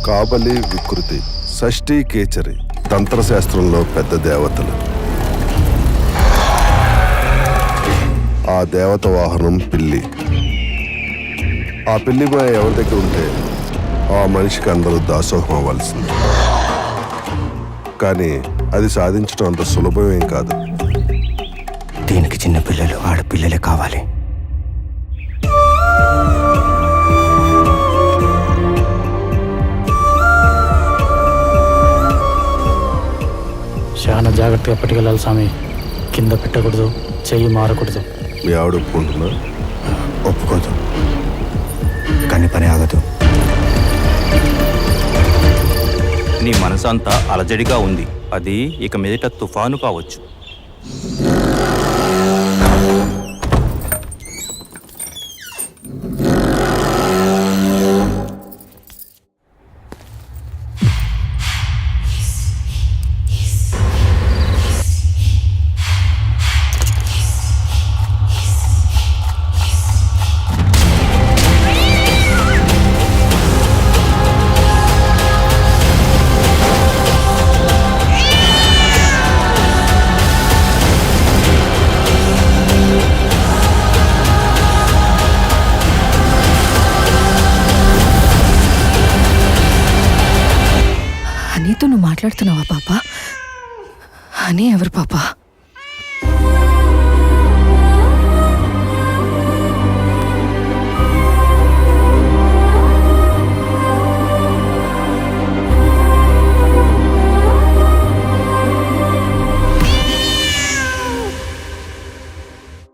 కాబలి, వికృతి, షష్ఠి, కేచరి తంత్రశాస్త్రంలో పెద్ద దేవతలు. ఆ దేవత వాహనం పిల్లి. ఆ పిల్లి మాయ ఎవరి దగ్గర ఉంటే ఆ మనిషికి అందరూ దాసోహం అవ్వాల్సింది. కానీ అది సాధించడం అంత సులభమేం కాదు. దీనికి చిన్న పిల్లలు, ఆడపిల్లలే కావాలి. చాలా జాగ్రత్తగా పట్టుకెళ్ళాలి స్వామి. కింద పెట్టకూడదు, చెయ్యి మారకూడదు. మీ ఆవిడ ఒప్పుకుంటున్నా? ఒప్పుకోదు, కానీ పని ఆగదు. నీ మనసంతా అలజడిగా ఉంది. అది ఇక మీదట తుఫాను కావచ్చు. హనీతో నువ్వు మాట్లాడుతున్నావా పాపా? హనీ ఎవరు పాపా?